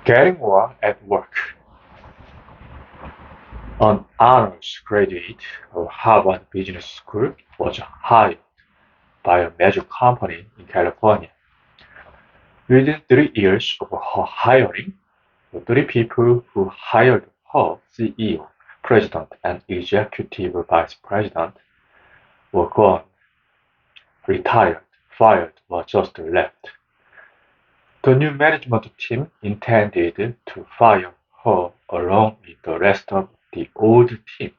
Getting more at work. An honors graduate of Harvard Business School was hired by a major company in California. Within 3 years of her hiring, the three people who hired her, CEO, president, and executive vice president, were gone, retired, fired, or just left. The new management team intended to fire her along with the rest of the old team,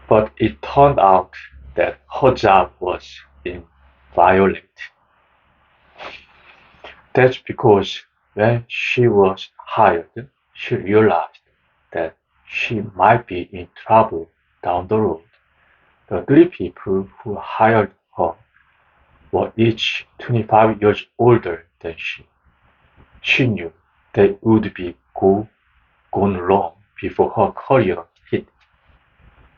but it turned out that her job was inviolate. That's because when she was hired, she realized that she might be in trouble down the road. The three people who hired her were each 25 years older than she. She knew they would be gone long before her career hit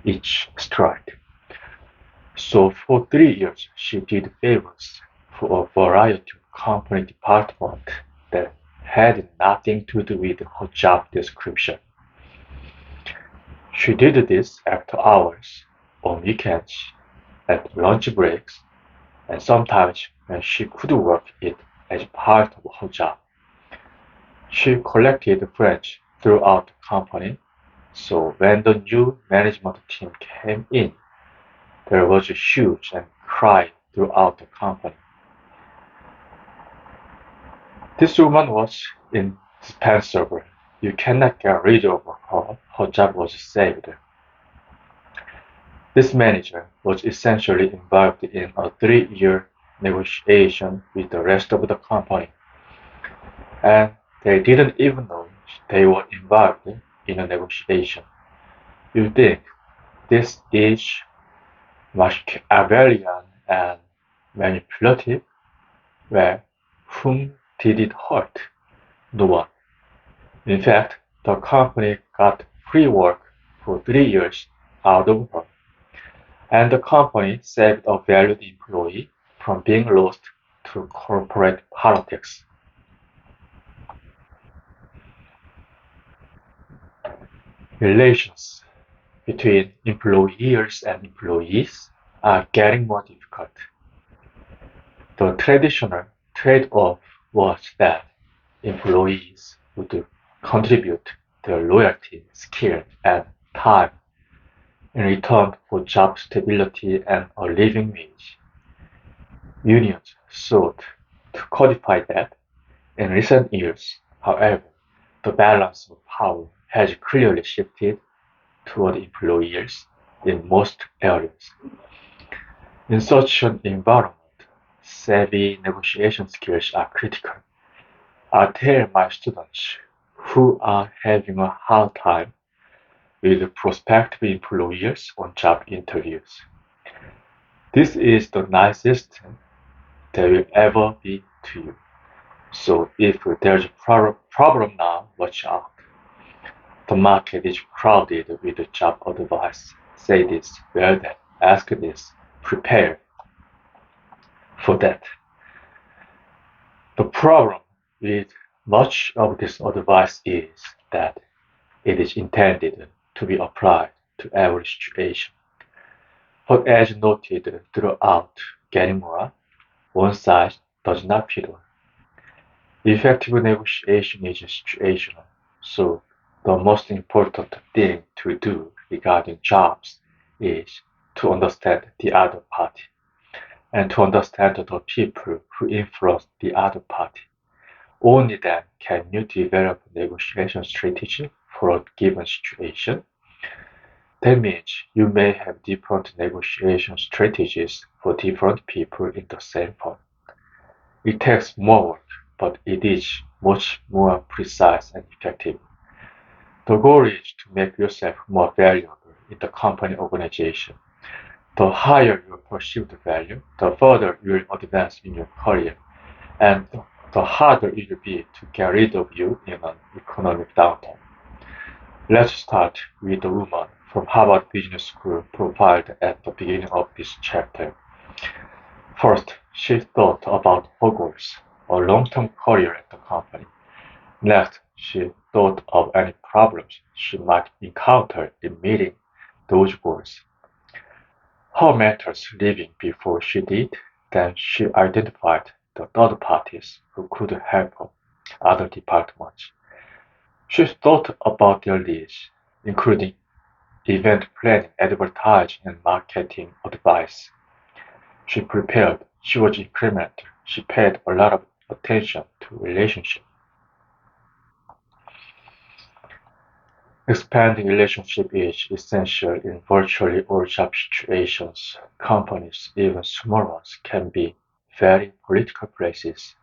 its stride. So for 3 years she did favors for a variety of company departments that had nothing to do with her job description. She did this after hours, on weekends, at lunch breaks, and sometimes when she could work it as part of her job. She collected friends throughout the company, so when the new management team came in, there was a huge and cry throughout the company. This woman was indispensable. You cannot get rid of her. Her job was saved. This manager was essentially involved in a 3-year negotiation with the rest of the company, and they didn't even know they were involved in a negotiation. You think this is Machiavellian and manipulative? Well, whom did it hurt? No one. In fact, the company got free work for 3 years out of her, and the company saved a valued employee from being lost to corporate politics. Relations between employers and employees are getting more difficult. The traditional trade-off was that employees would contribute their loyalty, skill, and time in return for job stability and a living wage. Unions sought to codify that. In recent years, however, the balance of power has clearly shifted toward employers in most areas. In such an environment, savvy negotiation skills are critical. I tell my students who are having a hard time with prospective employers on job interviews. This is the nicest thing they will ever be to you. So if there's a problem now, watch out. The market is crowded with job advice. Say this, wear that, ask this, prepare for that. The problem with much of this advice is that it is intended to be applied to every situation. But as noted throughout getting more, one size does not fit all. Effective negotiation is situational, so the most important thing to do regarding jobs is to understand the other party and to understand the people who influence the other party. Only then can you develop a negotiation strategy for a given situation. That means you may have different negotiation strategies for different people in the same firm. It takes more work, but it is much more precise and effective. The goal is to make yourself more valuable in the company organization. The higher your perceived value, the further you will advance in your career, and the harder it will be to get rid of you in an economic downturn. Let's start with the woman from Harvard Business School profiled at the beginning of this chapter. First, she thought about her goals. a long-term career at the company. Next, she thought of any problems she might encounter in meeting those goals. Her mentors leaving before she did, then she identified the third parties who could help her, other departments. She thought about their needs, including event planning, advertising, and marketing advice. She prepared. She was incremental. She paid a lot of attention to relationships. Expanding relationship is essential in virtually all job situations. Companies, even small ones, can be very political places.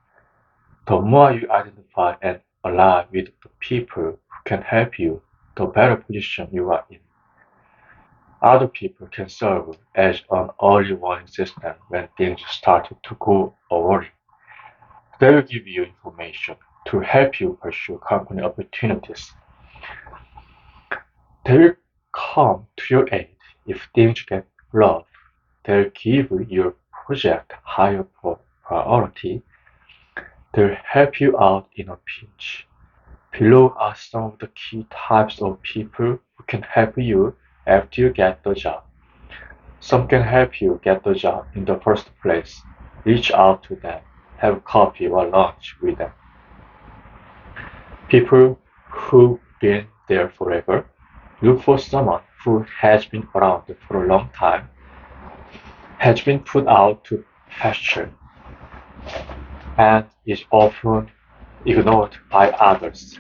The more you identify and align with the people who can help you, the better position you are in. Other people can serve as an early warning system when things start to go awry. They will give you information to help you pursue company opportunities. They will come to your aid if things get rough. They'll give your project higher priority. They'll help you out in a pinch. Below are some of the key types of people who can help you after you get the job. Some can help you get the job in the first place. Reach out to them. Have coffee or lunch with them. People who've been there forever. Look for someone who has been around for a long time, has been put out to pasture, and is often ignored by others.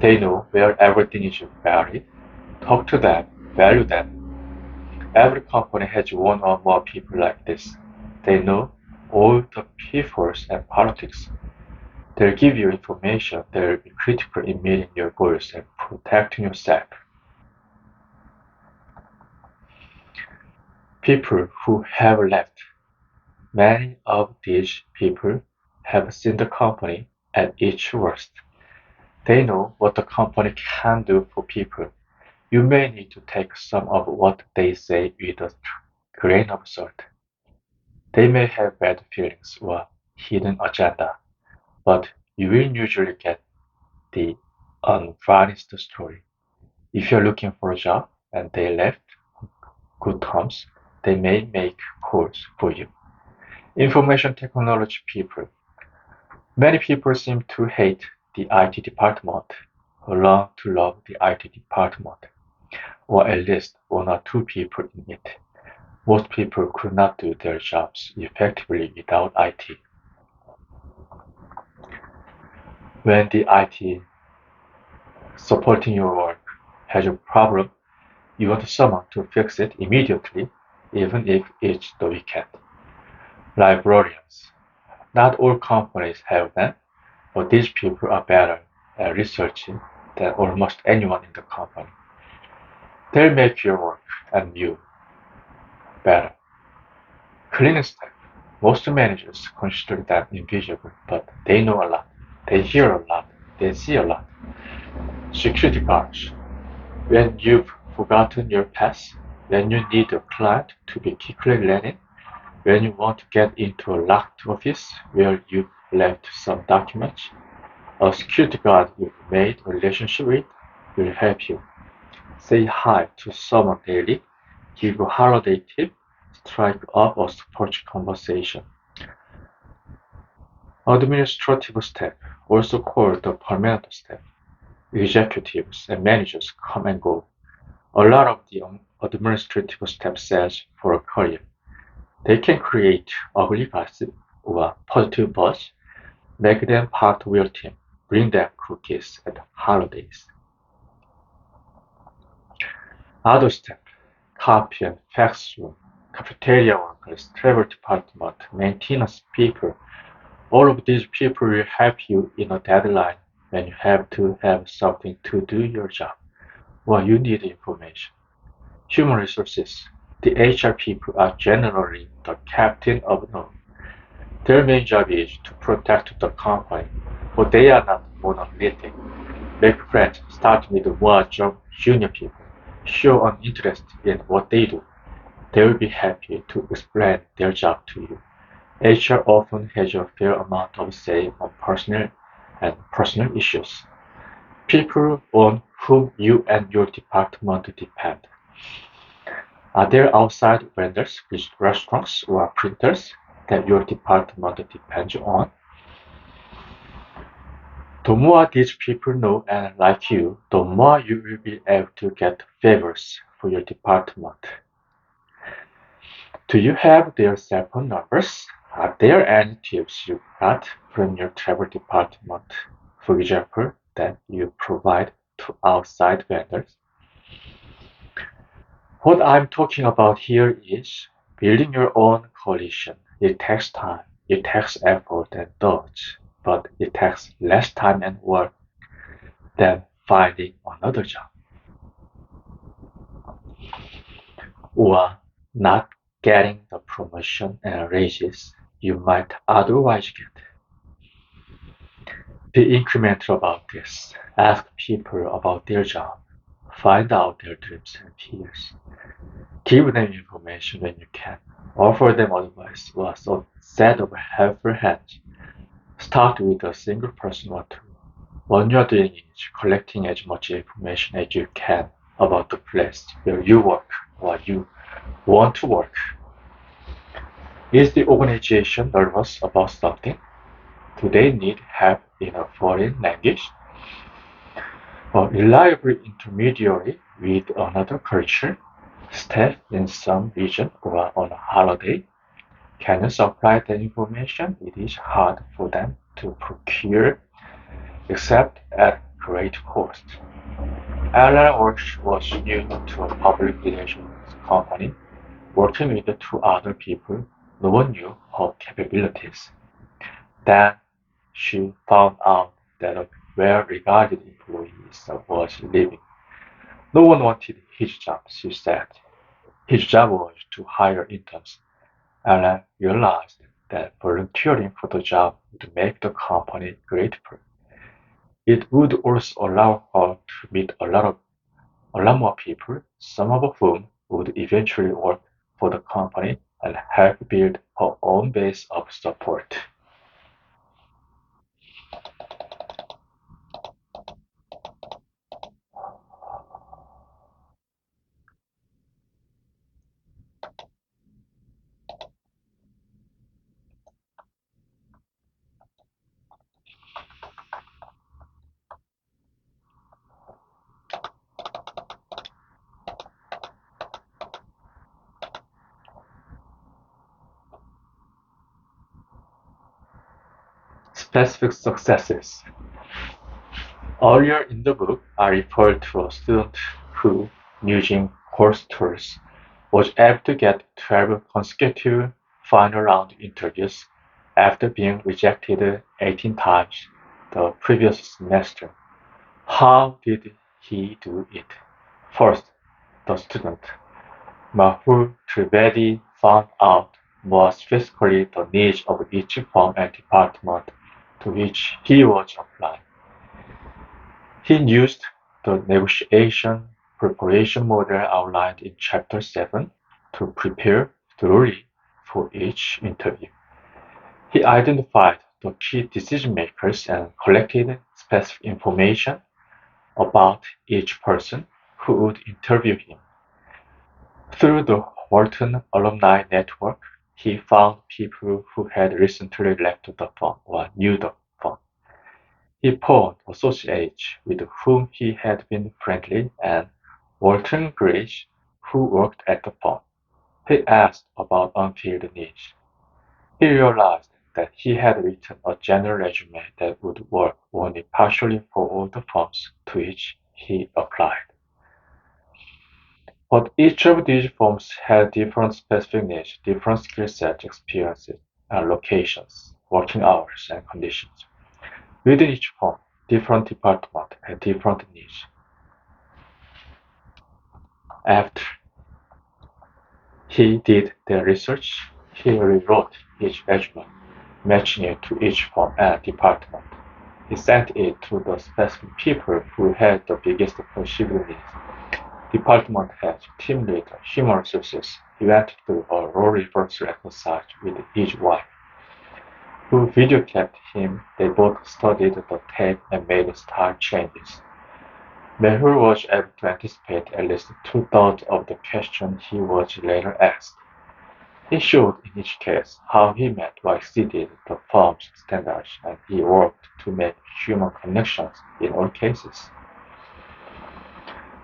They know where everything is buried. Talk to them, value them. Every company has one or more people like this. They know all the pitfalls and politics. They'll give you information that will be critical in meeting your goals and protecting yourself. People who have left. Many of these people have seen the company at its worst. They know what the company can do for people. You may need to take some of what they say with a grain of salt. They may have bad feelings or hidden agenda, but you will usually get the unvarnished story. If you're looking for a job and they left on good terms, they may make calls for you. Information technology people. Many people seem to hate the IT department or learn to love the IT department, or at least one or two people in it. Most people could not do their jobs effectively without IT. When the IT supporting your work has a problem, you want someone to fix it immediately, even if it's the weekend. Librarians. Not all companies have them, but these people are better at researching than almost anyone in the company. They'll make your work and you better. Cleaning staff. Most managers consider them invisible, but they know a lot. They hear a lot. They see a lot. Security guards. When you've forgotten your pass, when you need a client to be quickly let in, when you want to get into a locked office where you've left some documents, a security guard you've made a relationship with will help you. Say hi to someone daily, give a holiday tip, strike up a sports conversation. Administrative staff, also called the permanent staff, executives and managers come and go. A lot of the administrative staff says for a career. They can create ugly gossip or positive buzz, make them part of your team, bring them cookies at holidays. Other staff, copy and fax room, cafeteria workers, travel department, maintenance people, all of these people will help you in a deadline when you have to have something to do your job or you need information. Human resources. The HR people are generally the captain of the norm. Their main job is to protect the company, but they are not monolithic. Make friends, start with more junior people. Show an interest in what they do. They will be happy to explain their job to you. HR often has a fair amount of say on personal issues. People on whom you and your department depend. Are there outside vendors, restaurants or printers that your department depends on? The more these people know and like you, the more you will be able to get favors for your department. Do you have their cell phone numbers? Are there any tips you got from your travel department, for example, that you provide to outside vendors? What I'm talking about here is building your own coalition. It takes time, it takes effort and thought, but it takes less time and work than finding another job or not getting the promotion and raises you might otherwise get. Be incremental about this. Ask people about their job. Find out their dreams and fears. Give them information when you can. Offer them advice or a set of helpful hands. Start with a single person or two. What you're doing is collecting as much information as you can about the place where you work or you want to work. Is the organization nervous about something? Do they need help in a foreign language? A reliable intermediary with another culture, staff in some region or on a holiday, can you supply the information? It is hard for them to procure except at great cost. Alan Walsh was new to a public relations company, working with the two other people. No one knew her capabilities. Then she found out that a well-regarded employee was leaving. No one wanted his job, she said. His job was to hire interns. Alan realized that volunteering for the job would make the company grateful. It would also allow her to meet a lot more people, some of whom would eventually work for the company and help build her own base of support. Specific successes. Earlier in the book, I referred to a student who, using course tools, was able to get 12 consecutive final round interviews after being rejected 18 times the previous semester. How did he do it? First, the student, Mahur Trivedi, found out more specifically the needs of each firm and department to which he was applying. He used the negotiation preparation model outlined in Chapter 7 to prepare thoroughly for each interview. He identified the key decision makers and collected specific information about each person who would interview him. Through the Wharton Alumni Network, he found people who had recently left the firm or knew the firm. He phoned associates with whom he had been friendly and Walton Grace, who worked at the firm. He asked about unfilled needs. He realized that he had written a general resume that would work only partially for all the firms to which he applied. But each of these firms had different specific needs, different skill sets, experiences, and locations, working hours, and conditions. Within each firm, different departments had different needs. After he did the research, he rewrote each resume, matching it to each firm and department. He sent it to the specific people who had the biggest possible needs. Department heads, team leader, human resources. He went through a role reversal exercise with each one. who videotaped him. They both studied the tape and made style changes. Mehul was able to anticipate at least two-thirds of the questions he was later asked. He showed in each case how he met or exceeded the firm's standards, and he worked to make human connections in all cases.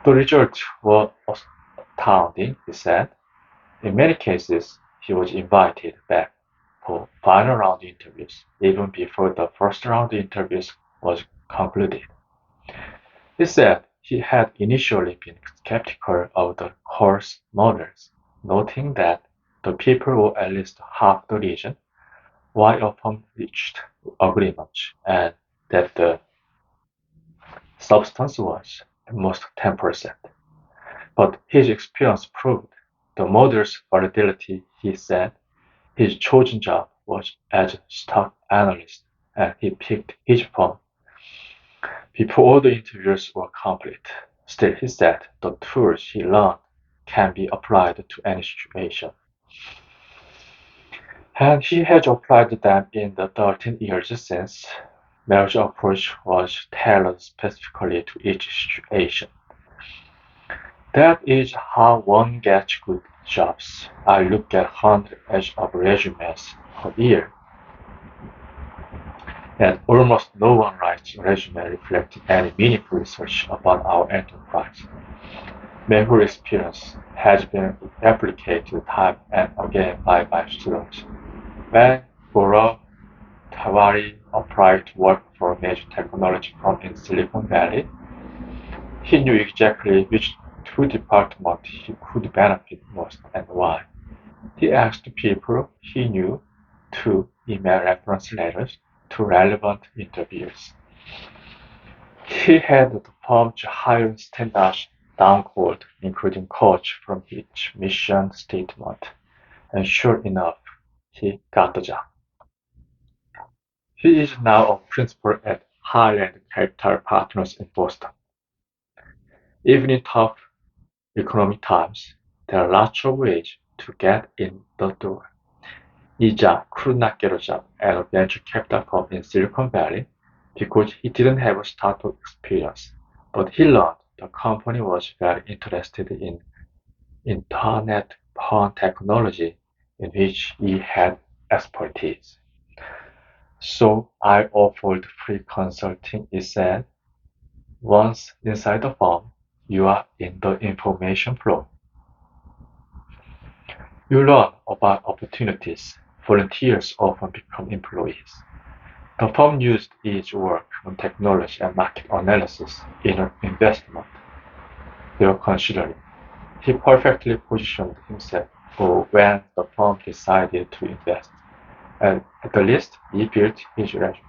The results were astounding, he said. In many cases, he was invited back for final round interviews, even before the first round interviews was concluded. He said he had initially been skeptical of the course models, noting that the people were at least half the reason why a firm reached agreements, and that the substance was at most 10%. But his experience proved the model's validity. He said his chosen job was as a stock analyst, and he picked his firm before all the interviews were complete. Still, he said the tools he learned can be applied to any situation. And he has applied them in the 13 years since. Mel's approach was tailored specifically to each situation. That is how one gets good jobs. I look at hundreds of resumes a year, and almost no one writes a resume reflecting any meaningful research about our enterprise. Mehul's experience has been replicated time and again by my students. When Gaurav Tiwari applied to work for a major technology firm in Silicon Valley, he knew exactly which two departments he could benefit most and why. He asked people he knew to email reference letters to relevant interviews. He had the firm's hiring standards down-coded, including quotes from each mission statement, and sure enough, he got the job. He is now a principal at Highland Capital Partners in Boston. Even in tough economic times, there are lots of ways to get in the door. Ija could not get a job at a venture capital firm in Silicon Valley because he didn't have a startup experience, but he learned the company was very interested in internet porn technology in which he had expertise. So I offered free consulting, he said. Once inside the firm, you are in the information flow. You learn about opportunities. Volunteers often become employees. The firm used his work on technology and market analysis in an investment they were considering. He perfectly positioned himself for when the firm decided to invest, and at the least he built his resume.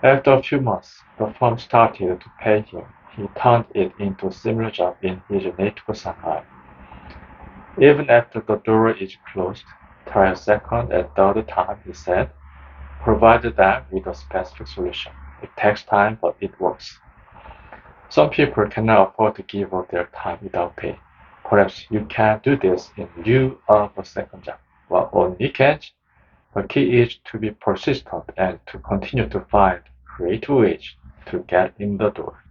After a few months, the firm started to pay him. He turned it into a similar job in his native Shanghai. Even after the door is closed, try a second and third time, he said, provided them with a specific solution. It takes time, but it works. Some people cannot afford to give up their time without pay. Perhaps you can do this in lieu of a second job. Well, on weekends, the key is to be persistent and to continue to find creative ways to get in the door.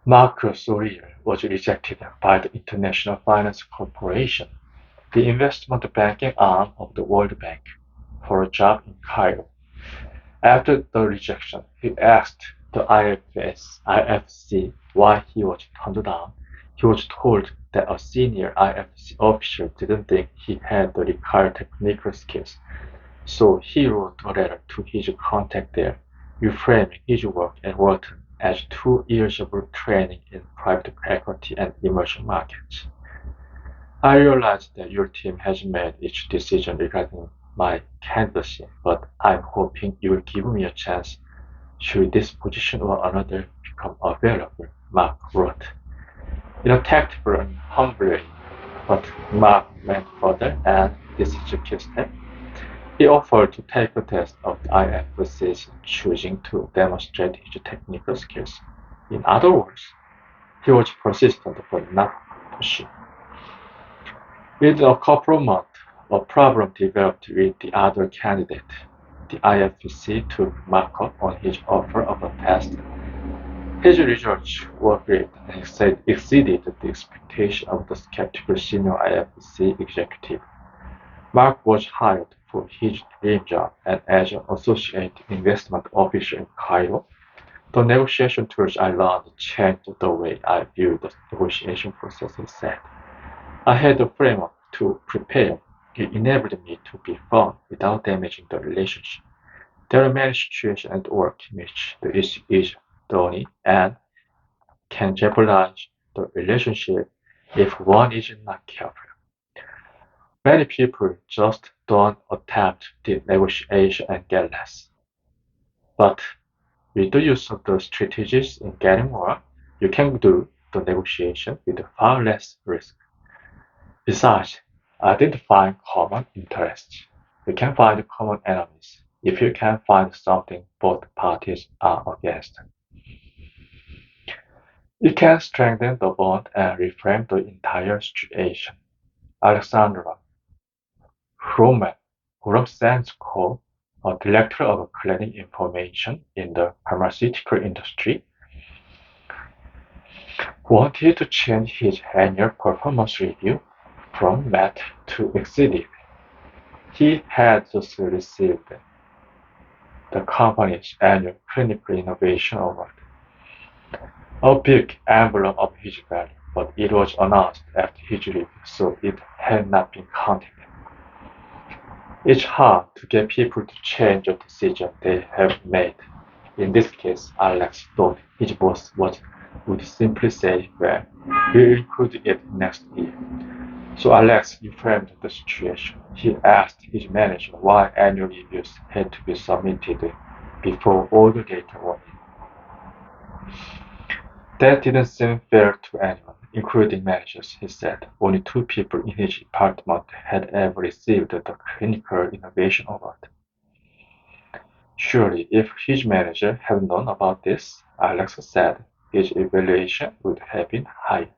Marcus Aurelius was rejected by the International Finance Corporation, the investment banking arm of the World Bank, for a job in Cairo. After the rejection, he asked the IFC why he was turned down. He was told that a senior IFC official didn't think he had the required technical skills, so he wrote a letter to his contact there, reframing his work at Wharton as 2 years of training in private equity and emerging markets. I realize that your team has made its decision regarding my candidacy, but I'm hoping you will give me a chance should this position or another become available, Mark wrote. In a tactful and humble way, but Mark went further, and this is a key step. He offered to take a test of the IFC's choosing to demonstrate his technical skills. In other words, he was persistent but not pushy. Within a couple of months, A problem developed with the other candidate. The IFPC took markup on his offer of a test. His results were great and exceeded the expectation of the skeptical senior IFPC executive. Mark was hired for his dream job and as an associate investment officer in Cairo. The negotiation tools I learned changed the way I view the negotiation process, he said. I had a framework to prepare. It enabled me to be firm without damaging the relationship. There are many situations at work in which the issue is thorny and can jeopardize the relationship if one is not careful. Many people just don't attempt the negotiation and get less. But with the use of the strategies in getting more, you can do the negotiation with far less risk. Besides, identifying common interests. You can find common enemies if you can find something both parties are against. It can strengthen the bond and reframe the entire situation. Alexandra Romansenko, a director of clinic information in the pharmaceutical industry, wanted to change his annual performance review from met to exceeded. He had just received the company's annual clinical innovation award, a big emblem of his value, but it was announced after his review, so it had not been counted. It's hard to get people to change a decision they have made. In this case, Alex thought his boss would simply say, well, we'll include it next year. So Alex reframed the situation. He asked his manager why annual reviews had to be submitted before all the data were in. That didn't seem fair to anyone, including managers, he said. Only 2 people in his department had ever received the Clinical Innovation Award. Surely, if his manager had known about this, Alex said, his evaluation would have been higher.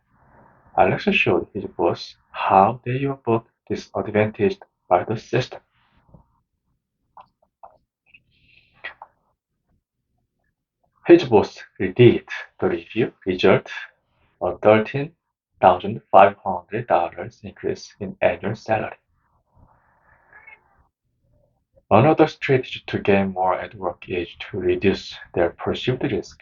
Alex showed his boss how they were both disadvantaged by the system. His boss read the review result, a $13,500 increase in annual salary. Another strategy to gain more at work is to reduce their perceived risk.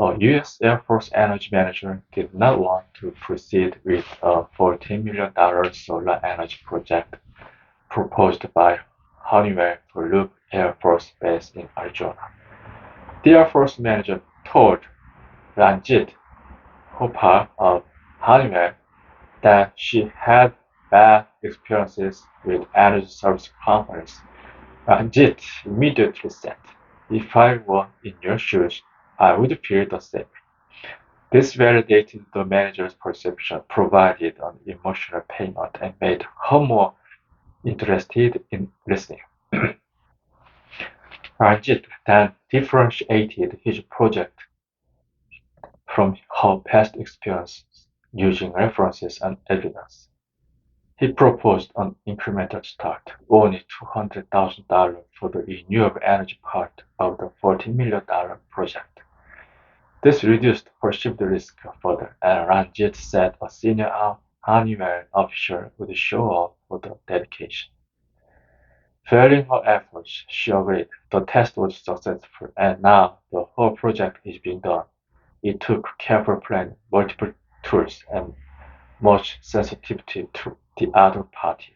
A U.S. Air Force energy manager did not want to proceed with a $14 million solar energy project proposed by Honeywell for Luke Air Force Base in Arizona. The Air Force manager told Ranjit Hopal of Honeywell that she had bad experiences with energy service companies. Ranjit immediately said, if I were in your shoes, I would feel the same. This validated the manager's perception, provided an emotional payment, and made her more interested in listening. Ranjit then differentiated his project from her past experiences using references and evidence. He proposed an incremental start, only $200,000 for the renewable energy part of the $14 million project. This reduced perceived risk further, and Ranjit said a senior Honeywell officer would show up for the dedication. Failing her efforts, she agreed. The test was successful, and now the whole project is being done. It took careful planning, multiple tools, and much sensitivity to the other party.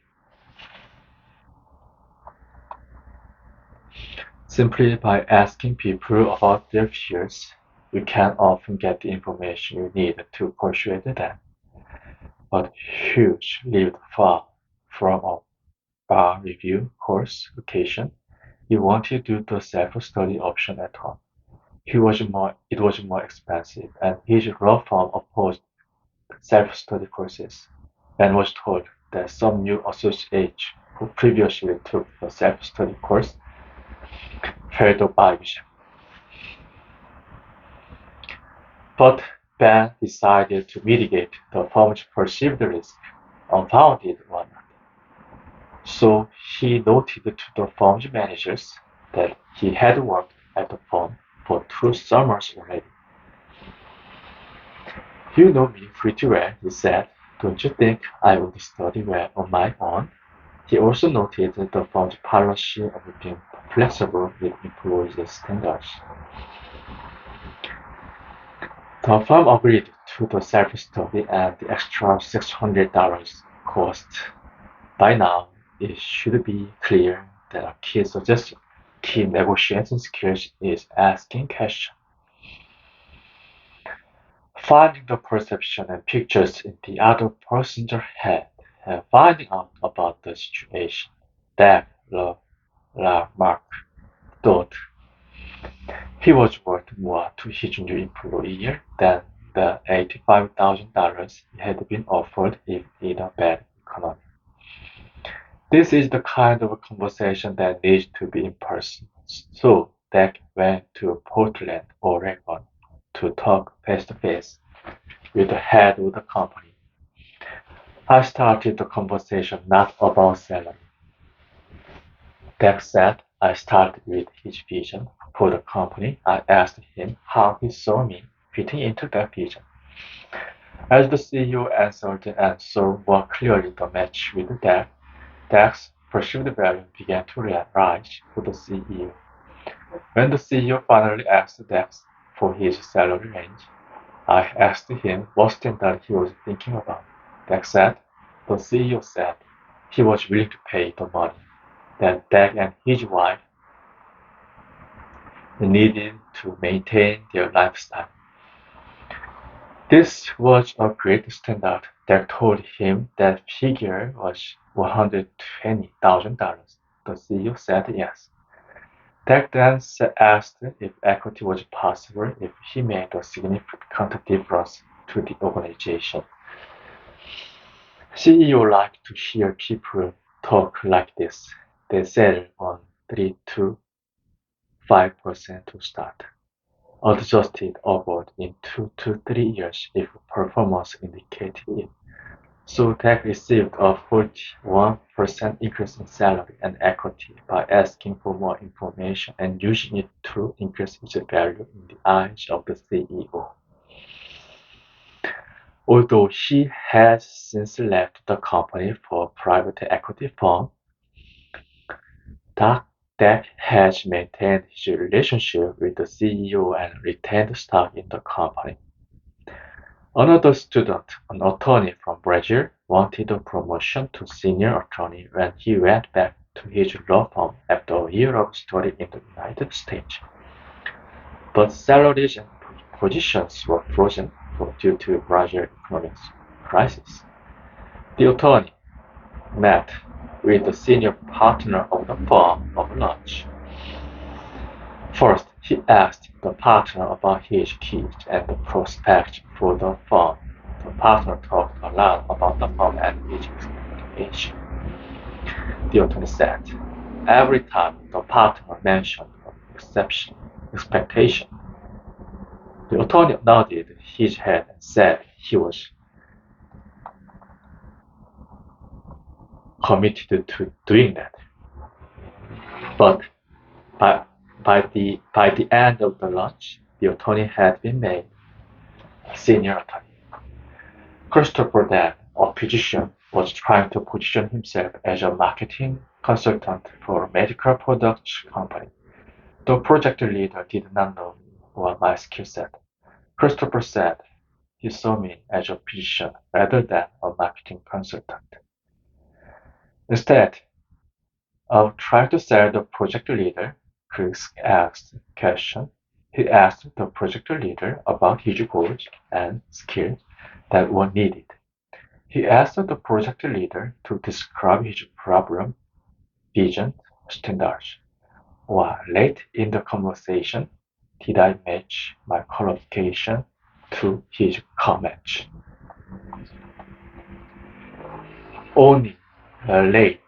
Simply by asking people about their fears, you can often get the information you need to persuade them. But Hughes lived far from a bar review course location. He wanted to do the self-study option at home. It was more expensive, and his law firm opposed self-study courses, and was told that some new associates who previously took the self-study course failed the bar exam. But Ben decided to mitigate the firm's perceived risk, unfounded one. So he noted to the firm's managers that he had worked at the firm for 2 summers already. "You know me pretty well," he said. "Don't you think I would study well on my own?" He also noted the firm's policy of being flexible with employees' standards. The firm agreed to the self-study and the extra $600 cost. By now, it should be clear that a key negotiation skills is asking questions. Finding the perception and pictures in the other person's head and finding out about the situation. That Mark thought he was worth more to his new employer than the $85,000 he had been offered if in a bad economy. This is the kind of conversation that needs to be in person. So Dak went to Portland, Oregon to talk face to face with the head of the company. I started the conversation not about salary. Dak said I started with his vision for the company. I asked him how he saw me fitting into that vision. As the CEO answered and saw more clearly the match with Dak, Dak's perceived value began to rise for the CEO. When the CEO finally asked Dak for his salary range, I asked him what standard he was thinking about. Dak said, the CEO said he was willing to pay the money that Dak and his wife needed to maintain their lifestyle. This was a great standard. Dak told him that figure was $120,000. The CEO said yes. Dak then asked if equity was possible if he made a significant difference to the organization. CEOs like to hear people talk like this. They sell on 3 to 5% to start, adjusted upward in 2 to 3 years if performance indicated it. So Dak received a 41% increase in salary and equity by asking for more information and using it to increase its value in the eyes of the CEO. Although he has since left the company for a private equity firm, Dak has maintained his relationship with the CEO and retained stock in the company. Another student, an attorney from Brazil, wanted a promotion to senior attorney when he went back to his law firm after a year of study in the United States. But salaries and positions were frozen due to Brazil's economic crisis. The attorney met with the senior partner of the firm over lunch. First, he asked the partner about his kids and the prospects for the firm. The partner talked a lot about the firm and his expectations. The attorney said, every time the partner mentioned an expectation, the attorney nodded his head and said he was committed to doing that. But by the end of the lunch, the attorney had been made a senior attorney. Christopher then, a physician, was trying to position himself as a marketing consultant for a medical products company. The project leader did not know what my skill set. Christopher said he saw me as a physician rather than a marketing consultant. Instead of trying to sell the project leader, Chris asked questions. He asked the project leader about his goals and skills that were needed. He asked the project leader to describe his problem, vision, standards. While late in the conversation, did I match my qualification to his comments? Only late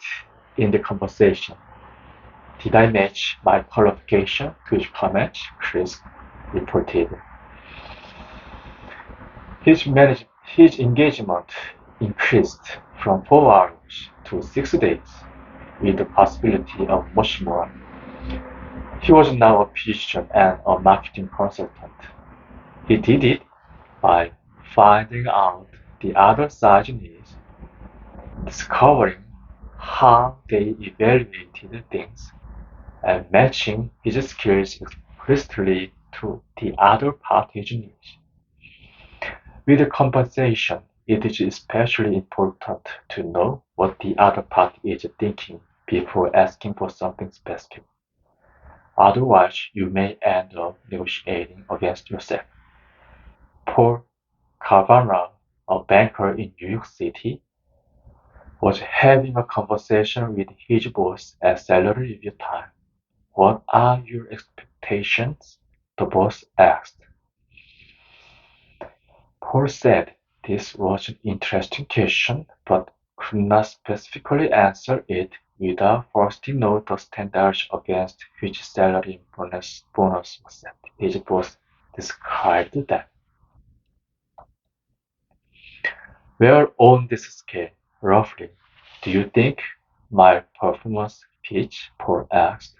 in the conversation did I match my qualification to his comments, Chris reported. His engagement increased from 4 hours to 6 days. with the possibility of much more. He was now a physician and a marketing consultant. He did it by finding out the other side's needs, discovering how they evaluated things, and matching his skills explicitly to the other party's needs. With compensation, it is especially important to know what the other party is thinking before asking for something specific. Otherwise, you may end up negotiating against yourself. Paul Carvana, a banker in New York City, was having a conversation with his boss at salary review time. "What are your expectations?" the boss asked. Paul said this was an interesting question, but could not specifically answer it without first to know the standards against which salary and bonus was set. His boss described them. "Where on this scale, roughly, do you think my performance pitch?" Paul asked.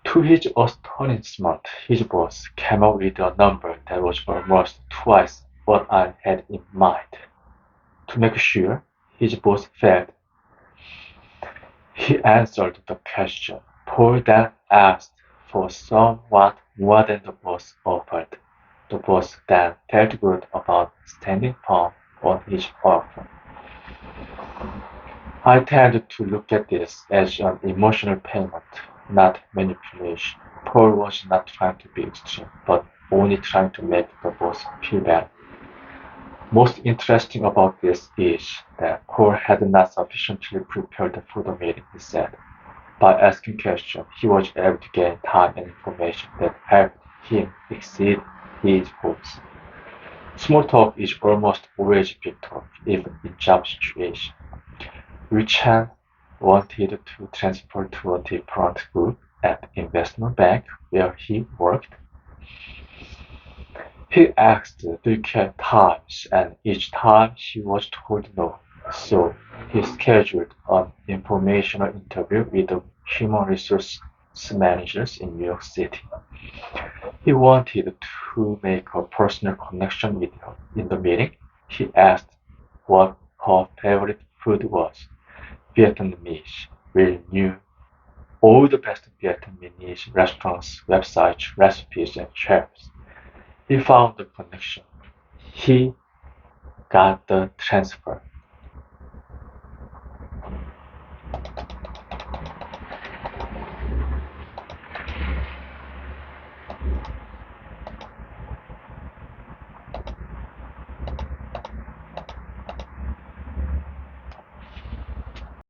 To his astonishment, his boss came up with a number that was almost twice what I had in mind. To make sure his boss felt he answered the question, Paul then asked for somewhat more than the boss offered. The boss then felt good about standing firm on his offer. I tend to look at this as an emotional payment, not manipulation. Paul was not trying to be extreme, but only trying to make the boss feel better. Most interesting about this is that Paul had not sufficiently prepared for the meeting, he said. By asking questions, he was able to gain time and information that helped him exceed his goals. Small talk is almost always big talk, even in job situations. Richard wanted to transfer to a different group at the investment bank where he worked. He asked 3 times, and each time he was told no, so he scheduled an informational interview with the human resource managers in New York City. He wanted to make a personal connection with her. In the meeting, he asked what her favorite food was. Vietnamese. Will knew all the best Vietnamese restaurants, websites, recipes, and chefs. He found the connection. He got the transfer.